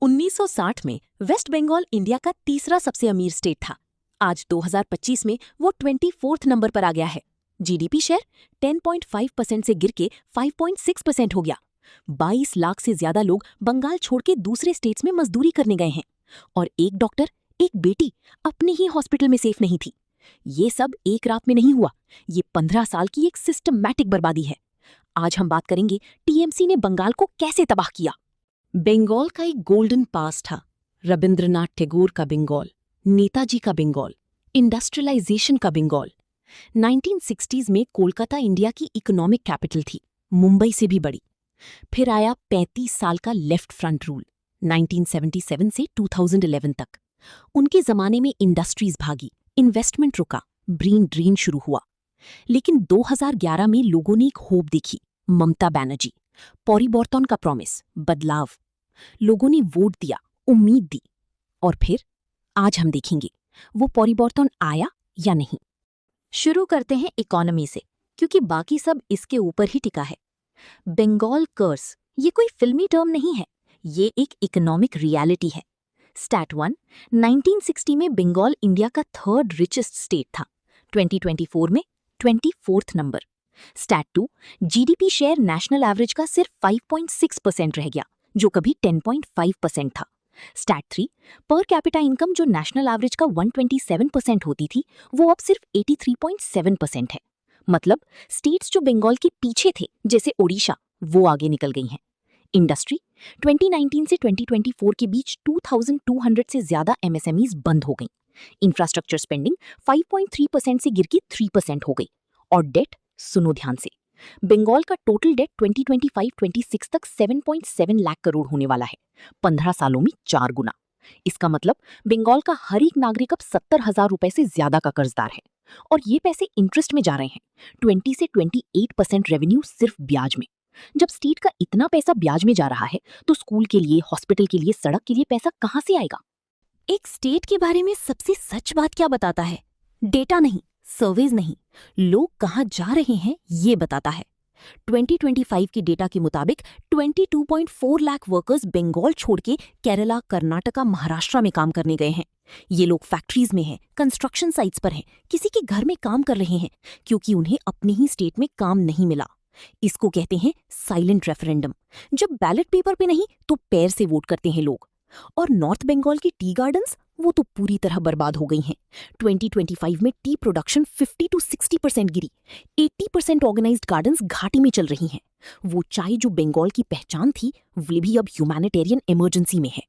1960 में waste Bengal India का तीसरा सबसे अमीर स्टेट था। आज 2025 में वो 24th नंबर पर आ गया है। जीडीपी शेयर 10.5% से गिर के 5.6% हो गया। 22 लाख से ज्यादा लोग बंगाल छोड़ के दूसरे स्टेट्स में मजदूरी करने गए हैं और एक डॉक्टर, एक बेटी अपने ही हॉस्पिटल में सेफ नहीं थी। ये सब एक रात में नहीं हुआ, ये 15 साल की एक सिस्टमैटिक बर्बादी है। आज हम बात करेंगे टीएमसी ने बंगाल को कैसे तबाह किया। बंगाल का एक गोल्डन पास था। रविंद्रनाथ टैगोर का बंगाल, नेताजी का बंगाल, इंडस्ट्रियलाइजेशन का बंगाल। 1960s में कोलकाता इंडिया की इकोनॉमिक कैपिटल थी, मुंबई से भी बड़ी। फिर आया 35 साल का लेफ्ट फ्रंट रूल 1977 से 2011 तक। उनके जमाने में इंडस्ट्रीज भागी, इन्वेस्टमेंट रुका, ग्रीन ड्रीम शुरू हुआ। लेकिन 2011 में लोगों ने एक होप देखी, ममता बनर्जी, परिवर्तन का प्रॉमिस, बदलाव। लोगों ने वोट दिया, उम्मीद दी, और फिर आज हम देखेंगे वो परिवर्तन आया या नहीं। शुरू करते हैं इकोनॉमी से, क्योंकि बाकी सब इसके ऊपर ही टिका है। बंगाल कर्स ये कोई फिल्मी टर्म नहीं है, ये एक इकोनॉमिक रियलिटी है। स्टैट 1 1960 में बंगाल इंडिया का थर्ड रिचेस्ट स्टेट था, 2024 में 24th नंबर। Stat 2 GDP share national average का सिर्फ 5.6% रह गया, जो कभी 10.5% था। स्टैट 3 पर कैपिटा इनकम जो नेशनल एवरेज का 127% होती थी, वो अब सिर्फ 83.7% है। मतलब स्टेट्स जो बंगाल के पीछे थे, जैसे ओडिशा, वो आगे निकल गई हैं। इंडस्ट्री 2019 से 2024 के बीच 2200 से ज्यादा एमएसएमईज बंद हो गई। इंफ्रास्ट्रक्चर स्पेंडिंग 5.3% से गिर के 3% हो गई। और डेट सुनो ध्यान से, बंगाल का टोटल डेट 2025-26 तक 7.7 लाख करोड़ होने वाला है, 15 सालों में 4 गुना। इसका मतलब बंगाल का हर एक नागरिक अब 70,000 रुपए से ज्यादा का कर्जदार है, और ये पैसे इंटरेस्ट में जा रहे हैं। 20 से 28% रेवेन्यू सिर्फ ब्याज में। जब स्टेट का इतना पैसा ब्याज में जा रहा है, तो स्कूल के लिए, हॉस्पिटल के लिए, सड़क के लिए पैसा कहां से आएगा? एक स्टेट के बारे में सबसे सच बात क्या बताता है? डेटा नहीं, सर्वेज नहीं, लोग कहां जा रहे हैं ये बताता है। 2025 की डेटा के मुताबिक 22.4 लाख वर्कर्स बंगाल छोड़ के केरला, कर्नाटका, महाराष्ट्र में काम करने गए हैं। ये लोग फैक्ट्रीज में हैं, कंस्ट्रक्शन साइट्स पर हैं, किसी के घर में काम कर रहे हैं, क्योंकि उन्हें अपने ही स्टेट में काम नहीं मिला। इसको कहते हैं साइलेंट रेफरेंडम। जब बैलेट पेपर पे नहीं तो पैर से वोट करते हैं लोग। और नॉर्थ बंगाल की टी गार्डन्स, वो तो पूरी तरह बर्बाद हो गई हैं। 2025 में टी प्रोडक्शन 50 to 60% गिरी। 80% ऑर्गेनाइज्ड गार्डन्स घाटी में चल रही हैं। वो चाय जो बंगाल की पहचान थी, वो भी अब ह्यूमैनिटेरियन इमरजेंसी में है।